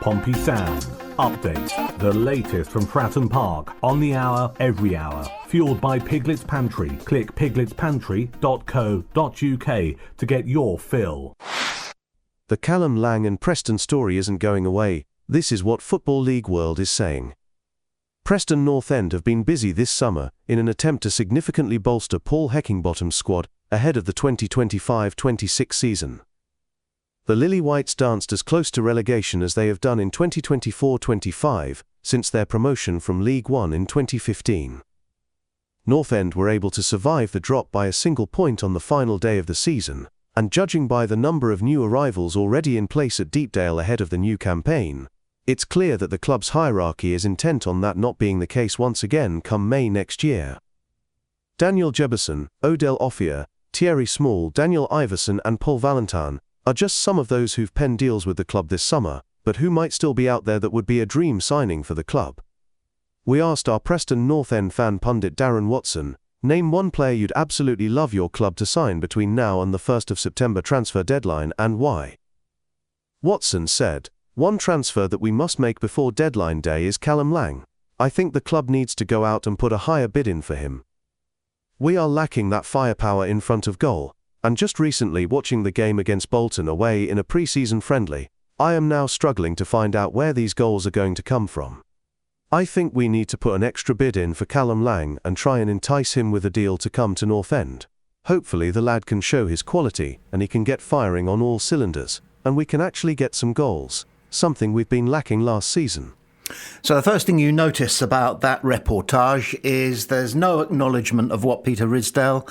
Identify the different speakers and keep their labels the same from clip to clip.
Speaker 1: Pompey Sound. Updates, the latest from Preston Park, on the hour, every hour. Fueled by Piglet's Pantry. Click pigletspantry.co.uk to get your fill.
Speaker 2: The Callum Lang and Preston story isn't going away. This is what Football League World is saying. Preston North End have been busy this summer in an attempt to significantly bolster Paul Heckingbottom's squad ahead of the 2025-26 season. The Lily Whites danced as close to relegation as they have done in 2024-25 since their promotion from League One in 2015. North End were able to survive the drop by a single point on the final day of the season, and judging by the number of new arrivals already in place at Deepdale ahead of the new campaign, it's clear that the club's hierarchy is intent on that not being the case once again come May next year. Daniel Jebison, Odell Offier, Thierry Small, Daniel Iverson and Paul Valentin are just some of those who've penned deals with the club this summer, but who might still be out there that would be a dream signing for the club. We asked our Preston North End fan pundit Darren Watson, name one player you'd absolutely love your club to sign between now and the 1st of September transfer deadline and why. Watson said, "One transfer that we must make before deadline day is Callum Lang. I think the club needs to go out and put a higher bid in for him. We are lacking that firepower in front of goal. And just recently watching the game against Bolton away in a pre-season friendly, I am now struggling to find out where these goals are going to come from. I think we need to put an extra bid in for Callum Lang and try and entice him with a deal to come to North End. Hopefully the lad can show his quality and he can get firing on all cylinders, and we can actually get some goals, something we've been lacking last season."
Speaker 3: So the first thing you notice about that reportage is there's no acknowledgement of what Peter Ridsdale,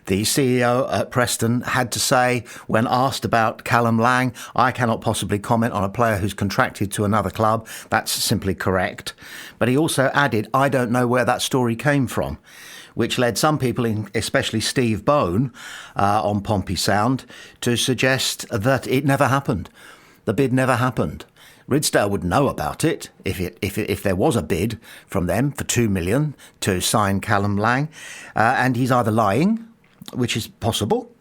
Speaker 3: the CEO at Preston, had to say when asked about Callum Lang. "I cannot possibly comment on a player who's contracted to another club. That's simply correct." But he also added, "I don't know where that story came from," which led some people, especially Steve Bone on Pompey Sound, to suggest that it never happened. The bid never happened. Ridsdale would know about it if there was a bid from them for $2 million to sign Callum Lang, and he's either lying, which is possible.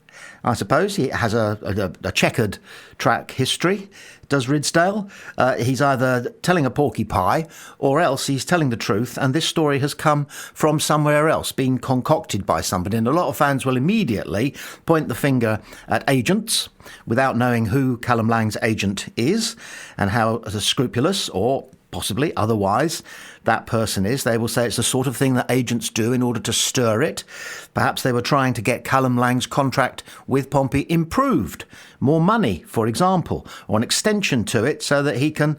Speaker 3: I suppose he has a checkered track history, does Ridsdale. He's either telling a porky pie or else he's telling the truth, and this story has come from somewhere else, been concocted by somebody. And a lot of fans will immediately point the finger at agents without knowing who Callum Lang's agent is and how scrupulous or possibly otherwise that person is. They will say it's the sort of thing that agents do in order to stir it. Perhaps they were trying to get Callum Lang's contract with Pompey improved. More money, for example, or an extension to it so that he can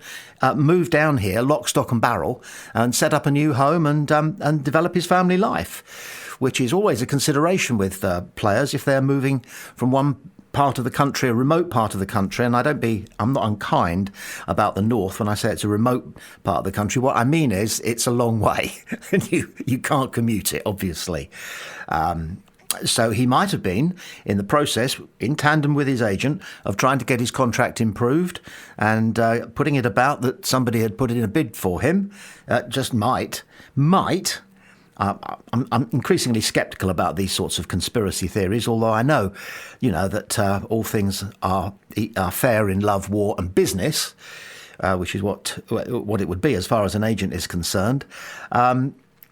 Speaker 3: move down here, lock, stock and barrel, and set up a new home and develop his family life, which is always a consideration with players if they're moving from one part of the country, a remote part of the country. And I'm not unkind about the north when I say it's a remote part of the country. What I mean is it's a long way and you can't commute it, obviously. So he might have been in the process, in tandem with his agent, of trying to get his contract improved and putting it about that somebody had put in a bid for him. Just might. I'm increasingly sceptical about these sorts of conspiracy theories, although I know, that all things are fair in love, war and business, which is what it would be as far as an agent is concerned.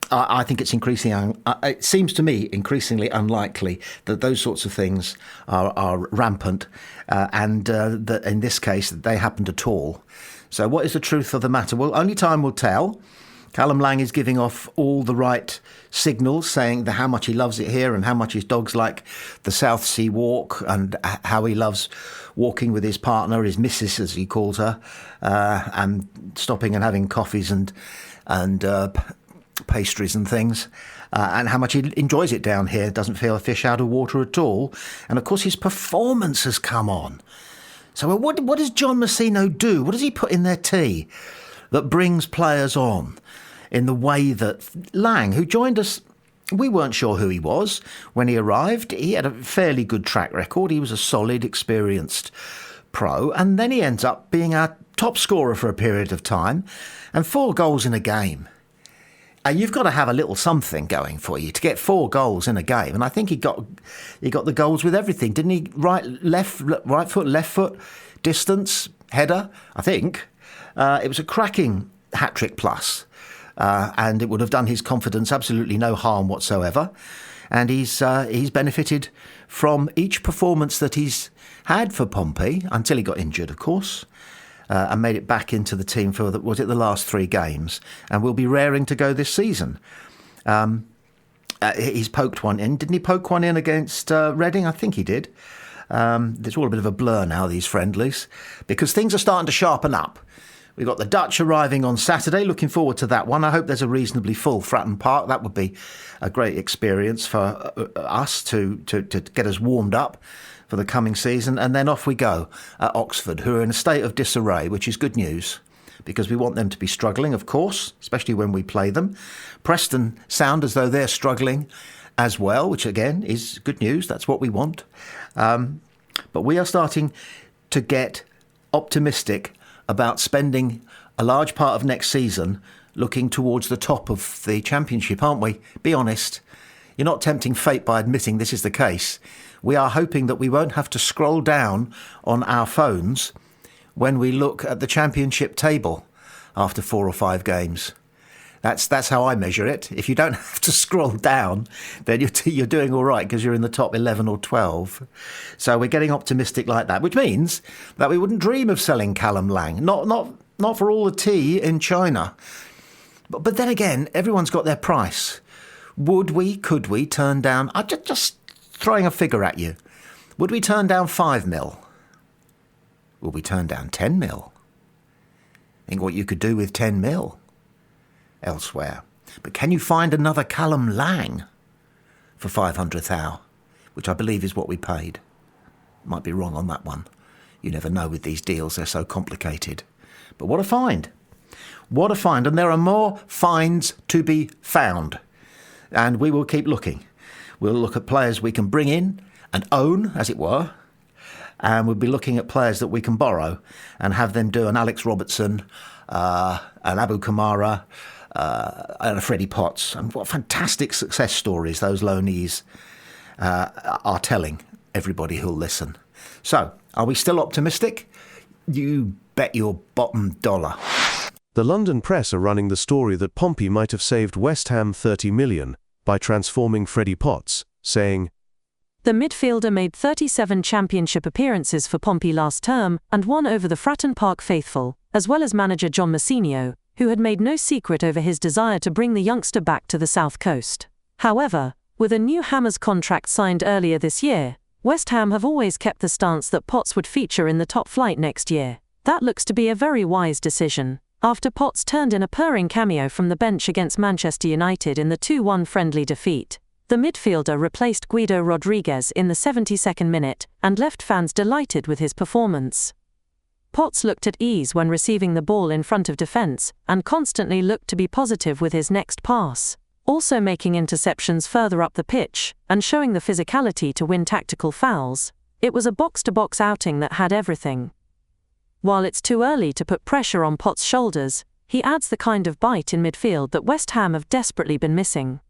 Speaker 3: I think it's it seems to me increasingly unlikely that those sorts of things are rampant and that in this case they happened at all. So what is the truth of the matter? Well, only time will tell. Callum Lang is giving off all the right signals, saying how much he loves it here and how much his dogs like the South Sea walk and how he loves walking with his partner, his missus as he calls her, and stopping and having coffees and pastries and things, and how much he enjoys it down here, doesn't feel a fish out of water at all. And of course his performance has come on. So what does John Messino do? What does he put in their tea that brings players on in the way that Lang, who joined us, we weren't sure who he was when he arrived. He had a fairly good track record. He was a solid, experienced pro. And then he ends up being our top scorer for a period of time and 4 goals in a game. You've got to have a little something going for you to get 4 goals in a game. And I think he got the goals with everything. Didn't he? Right foot, left foot, distance, header, I think. It was a cracking hat-trick plus, and it would have done his confidence absolutely no harm whatsoever. And he's benefited from each performance that he's had for Pompey, until he got injured, of course, and made it back into the team for, the last 3 games, and will be raring to go this season. He's poked one in. Didn't he poke one in against Reading? I think he did. It's all a bit of a blur now, these friendlies, because things are starting to sharpen up. We've got the Dutch arriving on Saturday. Looking forward to that one. I hope there's a reasonably full Fratton Park. That would be a great experience for us to get us warmed up for the coming season. And then off we go at Oxford, who are in a state of disarray, which is good news, because we want them to be struggling, of course, especially when we play them. Preston sound as though they're struggling as well, which again is good news. That's what we want. But we are starting to get optimistic about spending a large part of next season looking towards the top of the Championship, aren't we? Be honest. You're not tempting fate by admitting this is the case. We are hoping that we won't have to scroll down on our phones when we look at the Championship table after 4 or 5 games. That's how I measure it. If you don't have to scroll down, then you're doing all right, because you're in the top 11 or 12. So we're getting optimistic like that, which means that we wouldn't dream of selling Callum Lang. Not for all the tea in China. But then again, everyone's got their price. Could we turn down... I'm just throwing a figure at you. Would we turn down 5 mil? Would we turn down 10 mil? Think what you could do with 10 mil elsewhere. But can you find another Callum Lang for 500,000, which I believe is what we paid? Might be wrong on that one. You never know with these deals, they're so complicated. But what a find. What a find. And there are more finds to be found. And we will keep looking. We'll look at players we can bring in and own, as it were. And we'll be looking at players that we can borrow and have them do an Alex Robertson, an Abu Kamara, and a Freddie Potts. And what fantastic success stories those loanees are telling everybody who'll listen. So, are we still optimistic? You bet your bottom dollar.
Speaker 2: The London press are running the story that Pompey might have saved West Ham £30 million by transforming Freddie Potts, saying,
Speaker 4: "The midfielder made 37 championship appearances for Pompey last term and won over the Fratton Park faithful, as well as manager John Massinio, who had made no secret over his desire to bring the youngster back to the South Coast. However, with a new Hammers contract signed earlier this year, West Ham have always kept the stance that Potts would feature in the top flight next year. That looks to be a very wise decision, after Potts turned in a purring cameo from the bench against Manchester United in the 2-1 friendly defeat. The midfielder replaced Guido Rodriguez in the 72nd minute and left fans delighted with his performance. Potts looked at ease when receiving the ball in front of defence and constantly looked to be positive with his next pass, also making interceptions further up the pitch and showing the physicality to win tactical fouls. It was a box-to-box outing that had everything. While it's too early to put pressure on Potts' shoulders, he adds the kind of bite in midfield that West Ham have desperately been missing.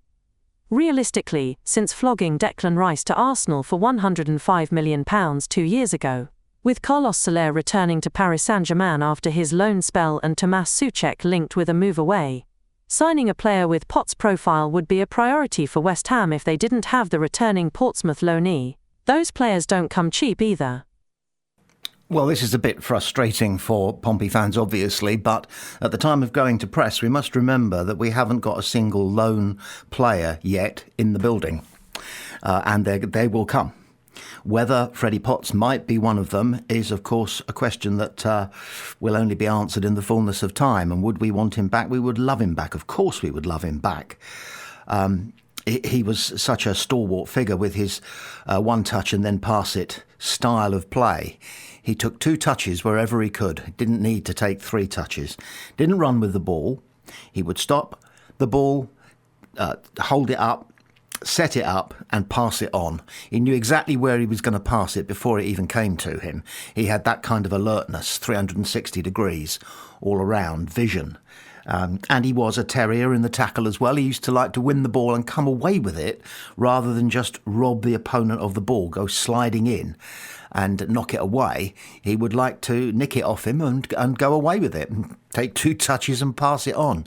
Speaker 4: Realistically, since flogging Declan Rice to Arsenal for £105 million 2 years ago, with Carlos Soler returning to Paris Saint-Germain after his loan spell and Tomas Souček linked with a move away, signing a player with Potts' profile would be a priority for West Ham if they didn't have the returning Portsmouth loanee. Those players don't come cheap either.
Speaker 3: Well, this is a bit frustrating for Pompey fans, obviously, but at the time of going to press, we must remember that we haven't got a single loan player yet in the building, and they will come. Whether Freddie Potts might be one of them is, of course, a question that will only be answered in the fullness of time. And would we want him back? We would love him back. Of course we would love him back. He was such a stalwart figure with his one touch and then pass it style of play. He took 2 touches wherever he could. Didn't need to take 3 touches. Didn't run with the ball. He would stop the ball, hold it up, set it up and pass it on. He knew exactly where he was going to pass it before it even came to him. He had that kind of alertness, 360 degrees all around, vision. And he was a terrier in the tackle as well. He used to like to win the ball and come away with it rather than just rob the opponent of the ball, go sliding in. and knock it away, he would like to nick it off him and go away with it and take 2 touches and pass it on.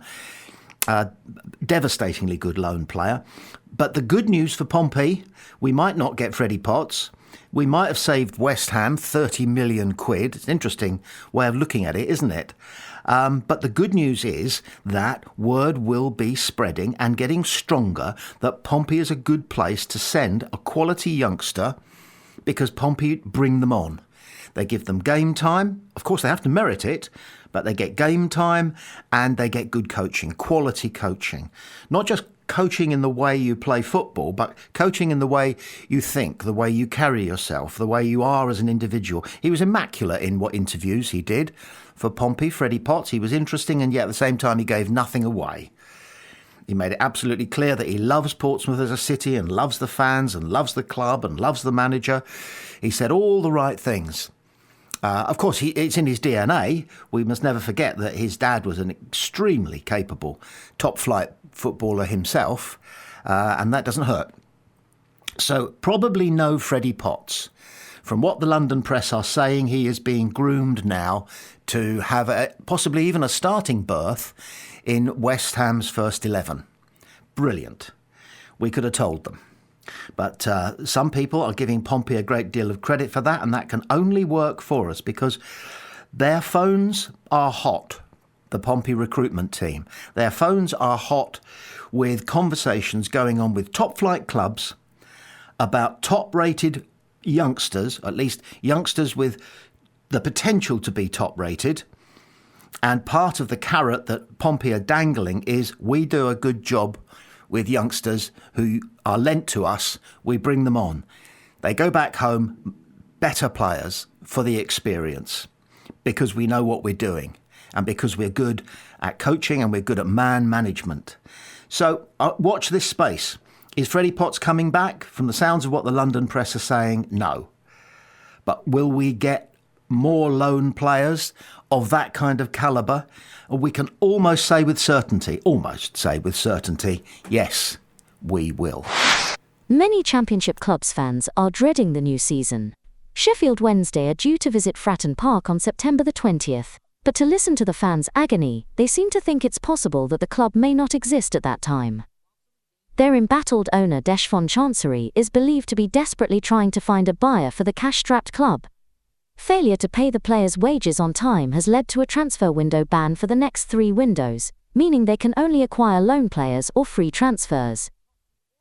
Speaker 3: Devastatingly good loan player. But the good news for Pompey, we might not get Freddie Potts. We might have saved West Ham 30 million quid. It's an interesting way of looking at it, isn't it? But the good news is that word will be spreading and getting stronger that Pompey is a good place to send a quality youngster, because Pompey bring them on. They give them game time. Of course, they have to merit it, but they get game time and they get good coaching, quality coaching. Not just coaching in the way you play football, but coaching in the way you think, the way you carry yourself, the way you are as an individual. He was immaculate in what interviews he did for Pompey, Freddie Potts. He was interesting, and yet at the same time he gave nothing away. He made it absolutely clear that he loves Portsmouth as a city and loves the fans and loves the club and loves the manager. He said all the right things. Of course, it's in his DNA. We must never forget that his dad was an extremely capable top-flight footballer himself, and that doesn't hurt. So probably no Freddie Potts. From what the London press are saying, he is being groomed now to have possibly even a starting berth in West Ham's first 11. Brilliant. We could have told them. But some people are giving Pompey a great deal of credit for that, and that can only work for us because their phones are hot, the Pompey recruitment team. Their phones are hot with conversations going on with top-flight clubs about top-rated youngsters, at least youngsters with the potential to be top-rated. And part of the carrot that Pompey are dangling is we do a good job with youngsters who are lent to us, we bring them on. They go back home better players for the experience because we know what we're doing and because we're good at coaching and we're good at man management. So watch this space. Is Freddie Potts coming back? From the sounds of what the London press are saying, no. But will we get more loan players of that kind of calibre? We can almost say with certainty, yes, we will.
Speaker 5: Many Championship clubs fans are dreading the new season. Sheffield Wednesday are due to visit Fratton Park on September the 20th, but to listen to the fans' agony, they seem to think it's possible that the club may not exist at that time. Their embattled owner Deshfon Chancery is believed to be desperately trying to find a buyer for the cash-strapped club. Failure to pay the players' wages on time has led to a transfer window ban for the next 3 windows, meaning they can only acquire loan players or free transfers.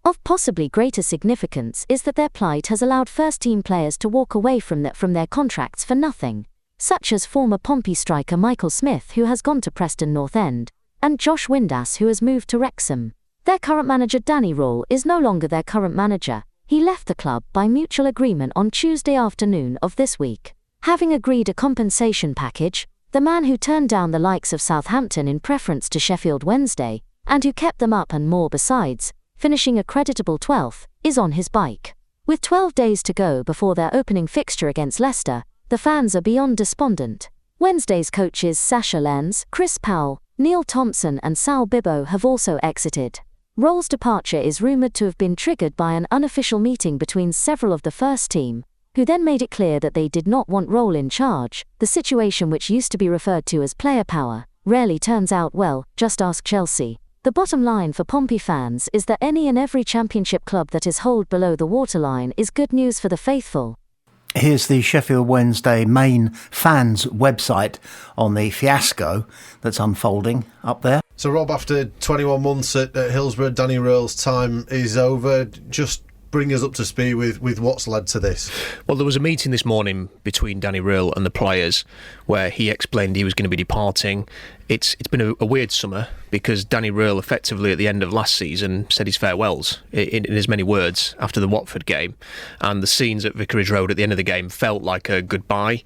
Speaker 5: Of possibly greater significance is that their plight has allowed first-team players to walk away from their contracts for nothing, such as former Pompey striker Michael Smith, who has gone to Preston North End, and Josh Windass, who has moved to Wrexham. Their current manager Danny Rule is no longer their current manager. He left the club by mutual agreement on Tuesday afternoon of this week. Having agreed a compensation package, the man who turned down the likes of Southampton in preference to Sheffield Wednesday, and who kept them up and more besides, finishing a creditable 12th, is on his bike. With 12 days to go before their opening fixture against Leicester, the fans are beyond despondent. Wednesday's coaches Sasha Lenz, Chris Powell, Neil Thompson and Sal Bibbo have also exited. Roll's departure is rumoured to have been triggered by an unofficial meeting between several of the first team, who then made it clear that they did not want Roll in charge. The situation, which used to be referred to as player power, rarely turns out well, just ask Chelsea. The bottom line for Pompey fans is that any and every Championship club that is holed below the waterline is good news for the faithful.
Speaker 3: Here's the Sheffield Wednesday main fans website on the fiasco that's unfolding up there.
Speaker 6: So Rob, after 21 months at Hillsborough, Danny Röhl's time is over. Just bring us up to speed with what's led to this.
Speaker 7: Well, there was a meeting this morning between Danny Röhl and the players where he explained he was going to be departing. It's been a weird summer because Danny Röhl effectively at the end of last season said his farewells in as many words after the Watford game, and the scenes at Vicarage Road at the end of the game felt like a goodbye.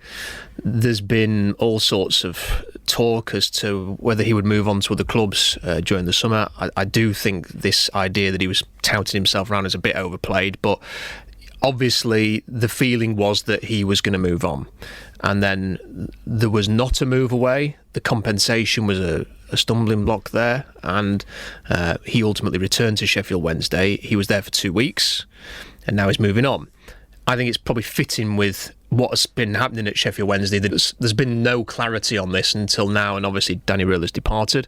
Speaker 7: There's been all sorts of talk as to whether he would move on to other clubs during the summer. I do think this idea that he was touting himself around is a bit overplayed, but obviously the feeling was that he was going to move on. And then there was not a move away. The compensation was a stumbling block there, and he ultimately returned to Sheffield Wednesday. He was there for 2 weeks, and now he's moving on. I think it's probably fitting with what's been happening at Sheffield Wednesday, there's been no clarity on this until now, and obviously Danny Röhl has departed.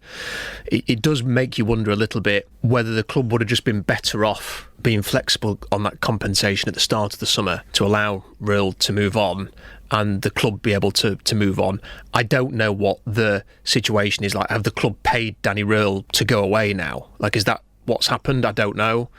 Speaker 7: It does make you wonder a little bit whether the club would have just been better off being flexible on that compensation at the start of the summer to allow Röhl to move on and the club be able to move on. I don't know what the situation is like. Have the club paid Danny Röhl to go away now? Like, is that what's happened? I don't know.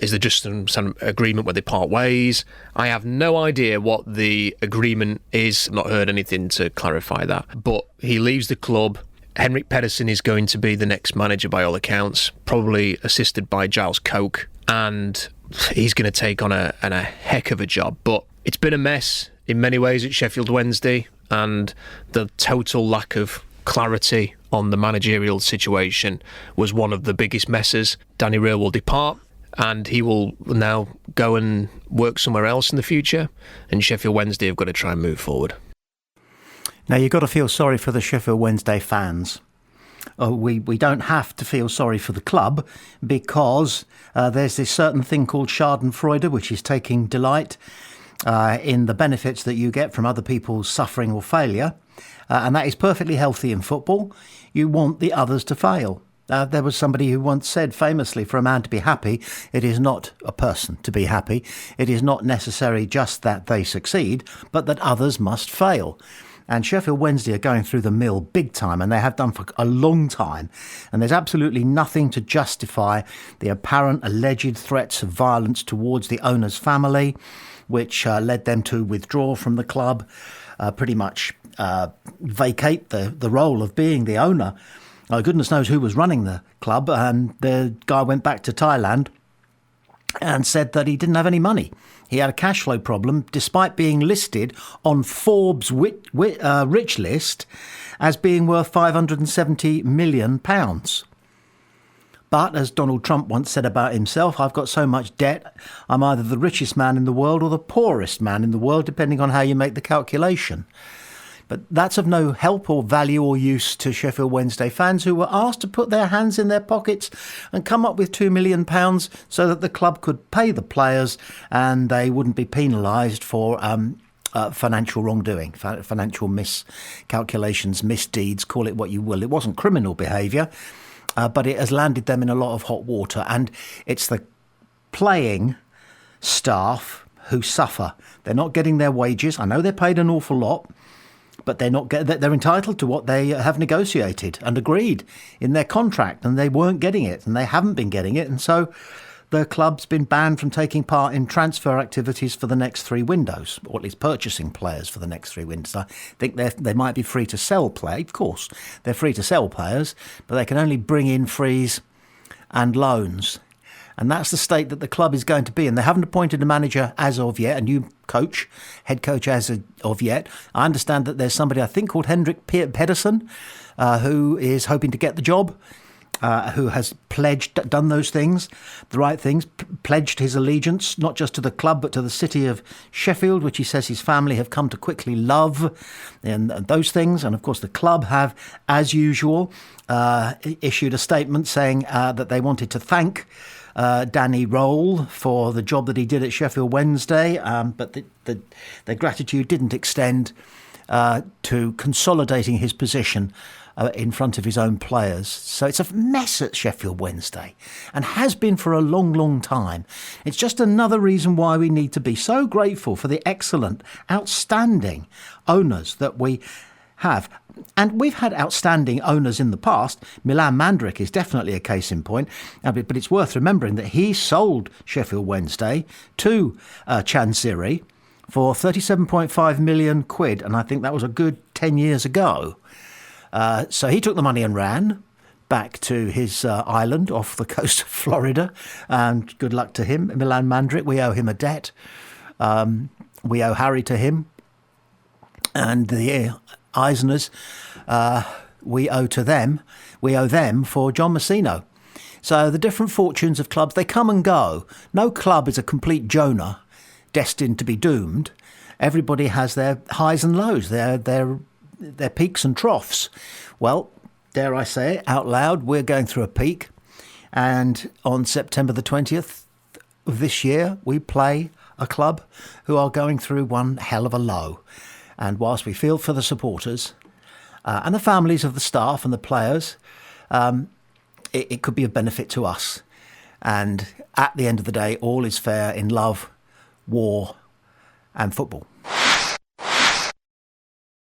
Speaker 7: Is there just some agreement where they part ways? I have no idea what the agreement is. I've not heard anything to clarify that. But he leaves the club. Henrik Pedersen is going to be the next manager by all accounts, probably assisted by Giles Coke, and he's going to take on a heck of a job. But it's been a mess in many ways at Sheffield Wednesday, and the total lack of clarity on the managerial situation was one of the biggest messes. Danny Röhl will depart, and he will now go and work somewhere else in the future, and Sheffield Wednesday have got to try and move forward.
Speaker 3: Now, you've got to feel sorry for the Sheffield Wednesday fans. We don't have to feel sorry for the club, because there's this certain thing called Schadenfreude, which is taking delight in the benefits that you get from other people's suffering or failure. And that is perfectly healthy in football. You want the others to fail. There was somebody who once said famously, for a man to be happy, it is not a person to be happy. It is not necessary just that they succeed, but that others must fail. And Sheffield Wednesday are going through the mill big time, and they have done for a long time. And there's absolutely nothing to justify the apparent alleged threats of violence towards the owner's family, which led them to withdraw from the club, pretty much vacate the role of being the owner. Goodness knows who was running the club, and the guy went back to Thailand and said that he didn't have any money. He had a cash flow problem, despite being listed on Forbes' rich list as being worth £570 million. But, as Donald Trump once said about himself, I've got so much debt, I'm either the richest man in the world or the poorest man in the world, depending on how you make the calculation. But that's of no help or value or use to Sheffield Wednesday fans, who were asked to put their hands in their pockets and come up with £2 million so that the club could pay the players and they wouldn't be penalised for financial wrongdoing, financial miscalculations, misdeeds, call it what you will. It wasn't criminal behaviour, but it has landed them in a lot of hot water. And it's the playing staff who suffer. They're not getting their wages. I know they're paid an awful lot, but they're entitled to what they have negotiated and agreed in their contract, and they weren't getting it, and they haven't been getting it. And so the club's been banned from taking part in transfer activities for the next 3 windows, or at least purchasing players for the next 3 windows. I think they might be free to sell play. Of course, they're free to sell players, but they can only bring in frees and loans. And that's the state that the club is going to be in. They haven't appointed a manager as of yet, a new coach, head coach as of yet. I understand that there's somebody, I think, called Henrik Pedersen, who is hoping to get the job, who has done those things, the right things, pledged his allegiance, not just to the club, but to the city of Sheffield, which he says his family have come to quickly love, and those things. And of course, the club have, as usual, issued a statement saying that they wanted to thank Danny Röhl for the job that he did at Sheffield Wednesday, but their gratitude didn't extend to consolidating his position in front of his own players. So it's a mess at Sheffield Wednesday, and has been for a long, long time. It's just another reason why we need to be so grateful for the excellent, outstanding owners that we have. And we've had outstanding owners in the past. Milan Mandaric is definitely a case in point. But it's worth remembering that he sold Sheffield Wednesday to Chansiri for 37.5 million quid. And I think that was a good 10 years ago. So he took the money and ran back to his island off the coast of Florida. And good luck to him, Milan Mandaric. We owe him a debt. We owe Harry to him. And the Eisners, we owe them for John Messino. So the different fortunes of clubs, they come and go. No club is a complete Jonah destined to be doomed. Everybody has their highs and lows, their peaks and troughs. Well, dare I say it out loud, we're going through a peak. And on September the 20th of this year, we play a club who are going through one hell of a low. And whilst we feel for the supporters and the families of the staff and the players, it could be a benefit to us. And at the end of the day, all is fair in love, war and football.